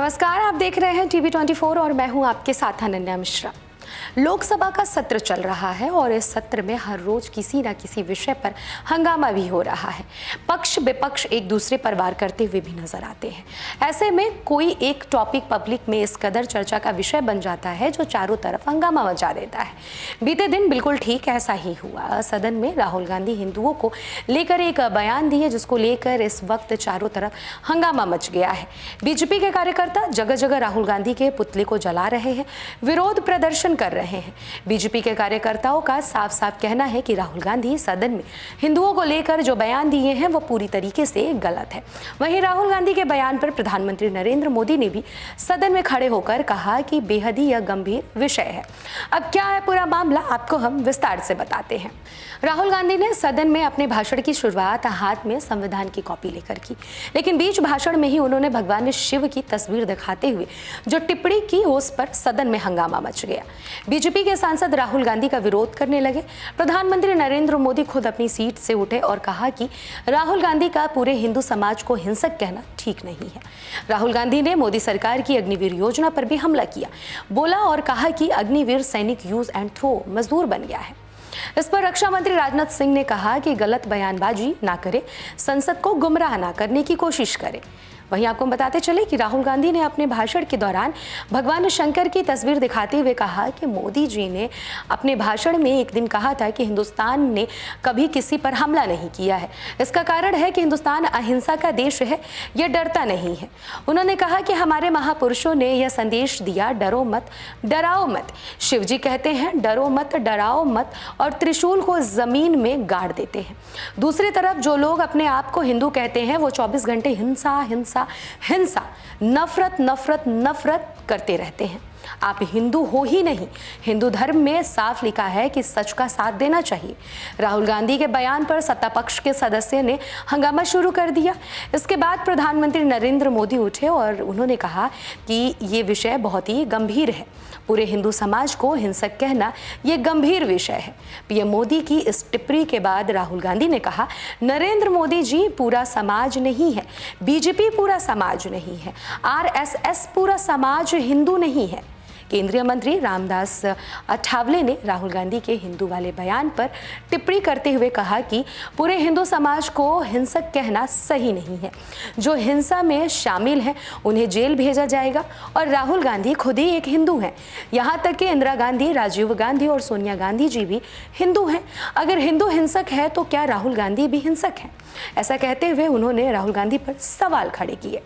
नमस्कार, आप देख रहे हैं टीवी 24 और मैं हूं आपके साथ अनन्या मिश्रा। लोकसभा का सत्र चल रहा है और इस सत्र में हर रोज किसी न किसी विषय पर हंगामा भी हो रहा है। पक्ष विपक्ष एक दूसरे पर वार करते हुए भी नजर आते हैं। ऐसे में कोई एक टॉपिक पब्लिक में इस कदर चर्चा का विषय बन जाता है जो चारों तरफ हंगामा मचा देता है। बीते दिन बिल्कुल ठीक ऐसा ही हुआ। सदन में राहुल गांधी हिंदुओं को लेकर एक बयान दिए जिसको लेकर इस वक्त चारों तरफ हंगामा मच गया है। बीजेपी के कार्यकर्ता जगह जगह राहुल गांधी के पुतले को जला रहे हैं, विरोध प्रदर्शन कर रहे हैं। बीजेपी के कार्यकर्ताओं का साफ साफ कहना है कि राहुल गांधी सदन में हिंदुओं को लेकर जो बयान दिए हैं वो पूरी तरीके से गलत है। वहीं राहुल गांधी के बयान पर प्रधानमंत्री नरेंद्र मोदी ने भी सदन में खड़े होकर कहा कि बेहद ही यह गंभीर विषय है। अब क्या है पूरा मामला, आपको हम विस्तार से बताते हैं। राहुल गांधी ने सदन में अपने भाषण की शुरुआत हाथ में संविधान की कॉपी लेकर की, लेकिन बीच भाषण में ही उन्होंने भगवान शिव की तस्वीर दिखाते हुए जो टिप्पणी की उस पर सदन में हंगामा मच गया। बीजेपी के सांसद राहुल गांधी का विरोध करने लगे। प्रधानमंत्री नरेंद्र मोदी खुद अपनी सीट से उठे और कहा कि राहुल गांधी का पूरे हिंदू समाज को हिंसक कहना ठीक नहीं है। राहुल गांधी ने मोदी सरकार की अग्निवीर योजना पर भी हमला किया, बोला और कहा कि अग्निवीर सैनिक यूज एंड थ्रो मजदूर बन गया है। इस पर रक्षा मंत्री राजनाथ सिंह ने कहा कि गलत बयानबाजी ना करे, संसद को गुमराह ना करने की कोशिश करे। वहीं आपको बताते चले कि राहुल गांधी ने अपने भाषण के दौरान भगवान शंकर की तस्वीर दिखाते हुए कहा कि मोदी जी ने अपने भाषण में एक दिन कहा था कि हिंदुस्तान ने कभी किसी पर हमला नहीं किया है। इसका कारण है कि हिंदुस्तान अहिंसा का देश है, यह डरता नहीं है। उन्होंने कहा कि हमारे महापुरुषों ने यह संदेश दिया, डरो मत, डराओ मत। शिव जी कहते हैं डरो मत, डराओ मत, और त्रिशूल को जमीन में गाड़ देते हैं। दूसरी तरफ जो लोग अपने आप को हिंदू कहते हैं वो 24 घंटे हिंसा हिंसा हिंसा, नफरत नफरत नफरत करते रहते हैं। आप हिंदू हो ही नहीं। हिंदू धर्म में साफ लिखा है कि सच का साथ देना चाहिए। राहुल गांधी के बयान पर सत्ता पक्ष के सदस्य ने हंगामा शुरू कर दिया। इसके बाद प्रधानमंत्री नरेंद्र मोदी उठे और उन्होंने कहा कि ये विषय बहुत ही गंभीर है। पूरे हिंदू समाज को हिंसक कहना ये गंभीर विषय है। पीएम मोदी की इस टिप्पणी के बाद राहुल गांधी ने कहा, नरेंद्र मोदी जी पूरा समाज नहीं है, बीजेपी पूरा समाज नहीं है, आरएसएस पूरा समाज हिंदू नहीं है। केंद्रीय मंत्री रामदास अठावले ने राहुल गांधी के हिंदू वाले बयान पर टिप्पणी करते हुए कहा कि पूरे हिंदू समाज को हिंसक कहना सही नहीं है। जो हिंसा में शामिल हैं उन्हें जेल भेजा जाएगा और राहुल गांधी खुद ही एक हिंदू हैं। यहाँ तक कि इंदिरा गांधी, राजीव गांधी और सोनिया गांधी जी भी हिंदू हैं। अगर हिंदू हिंसक है तो क्या राहुल गांधी भी हिंसक हैं? ऐसा कहते हुए उन्होंने राहुल गांधी पर सवाल खड़े किए।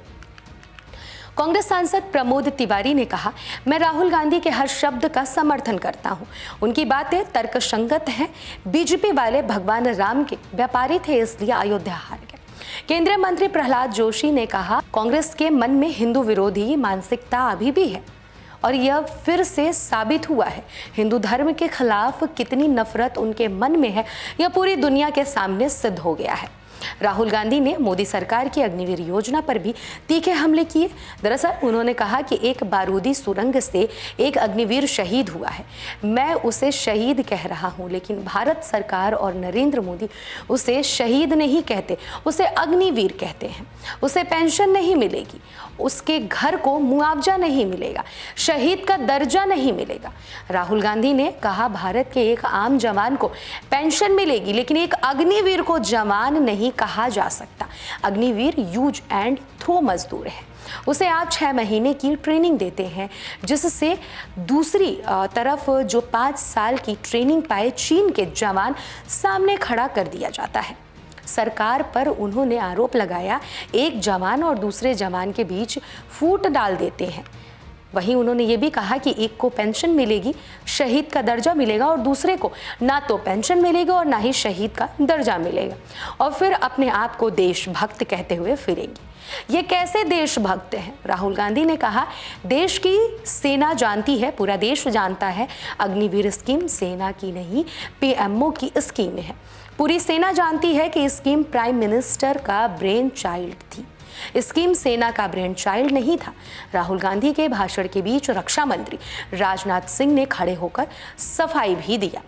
कांग्रेस सांसद प्रमोद तिवारी ने कहा, मैं राहुल गांधी के हर शब्द का समर्थन करता हूं। उनकी बातें तर्कसंगत हैं। बीजेपी वाले भगवान राम के व्यापारी थे, इसलिए अयोध्या हार गए। केंद्रीय मंत्री प्रहलाद जोशी ने कहा, कांग्रेस के मन में हिंदू विरोधी मानसिकता अभी भी है और यह फिर से साबित हुआ है। हिंदू धर्म के खिलाफ कितनी नफरत उनके मन में है, यह पूरी दुनिया के सामने सिद्ध हो गया है। राहुल गांधी ने मोदी सरकार की अग्निवीर योजना पर भी तीखे हमले किए। दरअसल उन्होंने कहा कि एक बारूदी सुरंग से एक अग्निवीर शहीद हुआ है। मैं उसे शहीद कह रहा हूं, लेकिन भारत सरकार और नरेंद्र मोदी उसे शहीद नहीं कहते, उसे अग्निवीर कहते हैं। उसे पेंशन नहीं मिलेगी, उसके घर को मुआवजा नहीं मिलेगा, शहीद का दर्जा नहीं मिलेगा। राहुल गांधी ने कहा, भारत के एक आम जवान को पेंशन मिलेगी, लेकिन एक अग्निवीर को जवान नहीं कहा जा सकता। अग्निवीर यूज एंड थ्रो मजदूर है। उसे आप 6 महीने की ट्रेनिंग देते हैं, जिससे दूसरी तरफ जो 5 साल की ट्रेनिंग पाए चीन के जवान सामने खड़ा कर दिया जाता है। सरकार पर उन्होंने आरोप लगाया, एक जवान और दूसरे जवान के बीच फूट डाल देते हैं। वहीं उन्होंने ये भी कहा कि एक को पेंशन मिलेगी, शहीद का दर्जा मिलेगा, और दूसरे को ना तो पेंशन मिलेगी और ना ही शहीद का दर्जा मिलेगा, और फिर अपने आप को देशभक्त कहते हुए फिरेंगी। ये कैसे देशभक्त हैं? राहुल गांधी ने कहा, देश की सेना जानती है, पूरा देश जानता है, अग्निवीर स्कीम सेना की नहीं, पीएमओ की स्कीम है। पूरी सेना जानती है कि स्कीम प्राइम मिनिस्टर का ब्रेन चाइल्ड थी। स्कीम सेना का ब्रेन चाइल्ड नहीं था। राहुल गांधी के भाषण के बीच रक्षा मंत्री राजनाथ सिंह ने खड़े होकर सफाई भी दिया।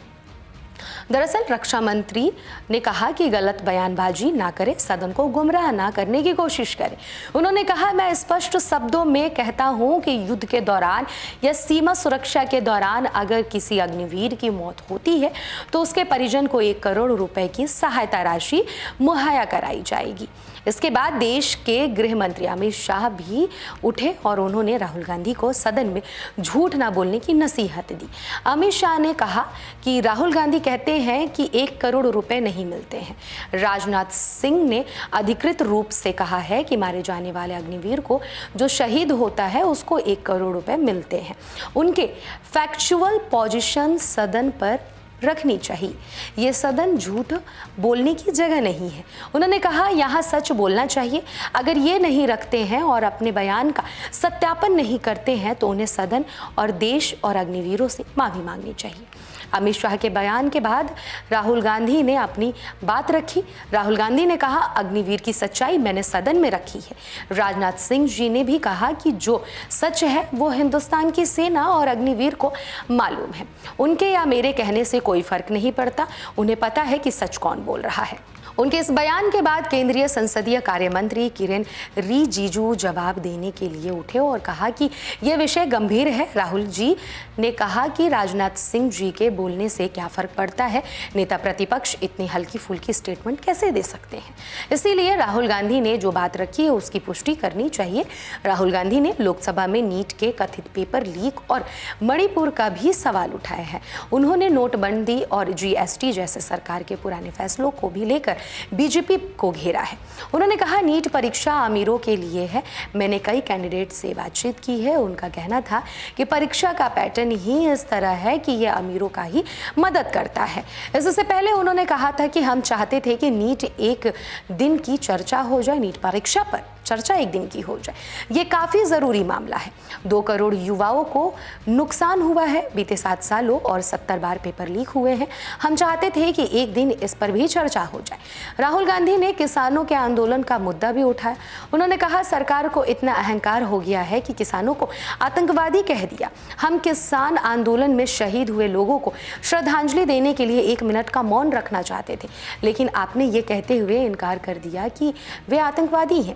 दरअसल रक्षा मंत्री ने कहा कि गलत बयानबाजी ना करें, सदन को गुमराह ना करने की कोशिश करें। उन्होंने कहा, मैं स्पष्ट शब्दों में कहता हूं कि युद्ध के दौरान या सीमा सुरक्षा के दौरान अगर किसी अग्निवीर की मौत होती है तो उसके परिजन को 1 करोड़ रुपए की सहायता राशि मुहैया कराई जाएगी। इसके बाद देश के गृह मंत्री अमित शाह भी उठे और उन्होंने राहुल गांधी को सदन में झूठ ना बोलने की नसीहत दी। अमित शाह ने कहा कि राहुल गांधी कहते हैं कि 1 करोड़ रुपए नहीं मिलते हैं। राजनाथ सिंह ने अधिकृत रूप से कहा है कि मारे जाने वाले अग्निवीर को जो शहीद होता है उसको 1 करोड़ रुपए मिलते हैं। उनके फैक्चुअल पोजीशन सदन पर रखनी चाहिए। ये सदन झूठ बोलने की जगह नहीं है। उन्होंने कहा, यहाँ सच बोलना चाहिए। अगर ये नहीं रखते हैं और अपने बयान का सत्यापन नहीं करते हैं तो उन्हें सदन और देश और अग्निवीरों से माफी मांगनी चाहिए। अमित शाह के बयान के बाद राहुल गांधी ने अपनी बात रखी। राहुल गांधी ने कहा, अग्निवीर की सच्चाई मैंने सदन में रखी है। राजनाथ सिंह जी ने भी कहा कि जो सच है वो हिंदुस्तान की सेना और अग्निवीर को मालूम है। उनके या मेरे कहने से कोई फर्क नहीं पड़ता। उन्हें पता है कि सच कौन बोल रहा है। उनके इस बयान के बाद केंद्रीय संसदीय कार्य मंत्री किरेन रिजिजू जवाब देने के लिए उठे और कहा कि यह विषय गंभीर है। राहुल जी ने कहा कि राजनाथ सिंह जी के बोलने से क्या फर्क पड़ता है, नेता प्रतिपक्ष इतनी हल्की फुल्की स्टेटमेंट कैसे दे सकते हैं। इसीलिए राहुल गांधी ने जो बात रखी है उसकी पुष्टि करनी चाहिए। राहुल गांधी ने लोकसभा में नीट के कथित पेपर लीक और मणिपुर का भी सवाल उठाया है। उन्होंने नोटबंदी और GST जैसे सरकार के पुराने फैसलों को भी लेकर बीजेपी को घेरा है। उन्होंने कहा, नीट परीक्षा अमीरों के लिए है। मैंने कई कैंडिडेट से बातचीत की है। उनका कहना था कि परीक्षा का पैटर्न ही इस तरह है कि यह अमीरों का ही मदद करता है। इससे पहले उन्होंने कहा था कि हम चाहते थे कि नीट एक दिन की चर्चा हो जाए, नीट परीक्षा पर चर्चा एक दिन की हो जाए। ये काफी जरूरी मामला है। 2 करोड़ युवाओं को नुकसान हुआ है। बीते 7 सालों और 70 बार पेपर लीक हुए हैं। हम चाहते थे कि एक दिन इस पर भी चर्चा हो जाए। राहुल गांधी ने किसानों के आंदोलन का मुद्दा भी उठाया। उन्होंने कहा, सरकार को इतना अहंकार हो गया है कि किसानों को आतंकवादी कह दिया। हम किसान आंदोलन में शहीद हुए लोगों को श्रद्धांजलि देने के लिए 1 मिनट का मौन रखना चाहते थे, लेकिन आपने ये कहते हुए इनकार कर दिया कि वे आतंकवादी हैं।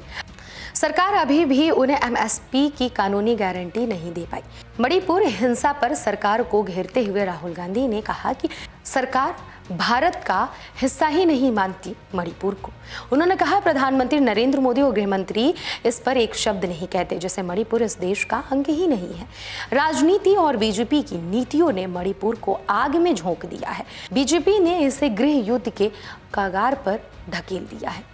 सरकार अभी भी उन्हें MSP की कानूनी गारंटी नहीं दे पाई। मणिपुर हिंसा पर सरकार को घेरते हुए राहुल गांधी ने कहा कि सरकार भारत का हिस्सा ही नहीं मानती मणिपुर को। उन्होंने कहा, प्रधानमंत्री नरेंद्र मोदी और गृह मंत्री इस पर एक शब्द नहीं कहते, जैसे मणिपुर इस देश का अंग ही नहीं है। राजनीति और बीजेपी की नीतियों ने मणिपुर को आग में झोंक दिया है। बीजेपी ने इसे गृह युद्ध के कगार पर ढकेल दिया है।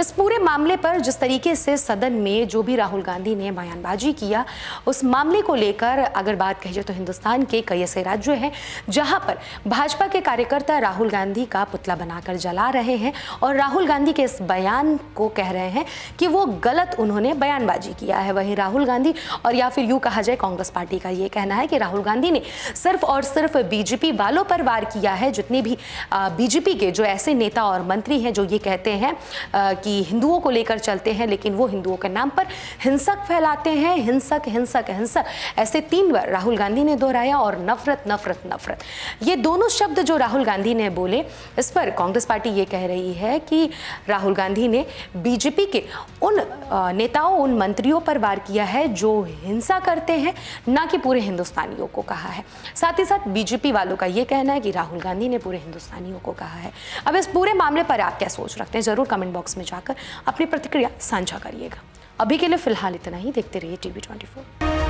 इस पूरे मामले पर जिस तरीके से सदन में जो भी राहुल गांधी ने बयानबाजी किया, उस मामले को लेकर अगर बात कही जाए तो हिंदुस्तान के कई ऐसे राज्य हैं जहां पर भाजपा के कार्यकर्ता राहुल गांधी का पुतला बनाकर जला रहे हैं और राहुल गांधी के इस बयान को कह रहे हैं कि वो गलत उन्होंने बयानबाजी किया है। वहीं राहुल गांधी और या फिर यूँ कहा जाए कांग्रेस पार्टी का ये कहना है कि राहुल गांधी ने सिर्फ और सिर्फ बीजेपी वालों पर वार किया है। जितने भी बीजेपी के जो ऐसे नेता और मंत्री हैं जो ये कहते हैं कि हिंदुओं को लेकर चलते हैं, लेकिन वो हिंदुओं के नाम पर हिंसक फैलाते हैं। हिंसक हिंसक हिंसक ऐसे 3 बार राहुल गांधी ने दोहराया और नफरत नफरत नफरत, ये दोनों शब्द जो राहुल गांधी ने बोले, इस पर कांग्रेस पार्टी ये कह रही है कि राहुल गांधी ने बीजेपी के उन नेताओं, उन मंत्रियों पर वार किया है जो हिंसा करते हैं, ना कि पूरे हिंदुस्तानियों को कहा है। साथ ही साथ बीजेपी वालों का ये कहना है कि राहुल गांधी ने पूरे हिंदुस्तानियों को कहा है। अब इस पूरे मामले पर आप क्या सोच रखते हैं, जरूर कमेंट बॉक्स में जाकर अपनी प्रतिक्रिया साझा करिएगा। अभी के लिए फिलहाल इतना ही। देखते रहिए TV 24।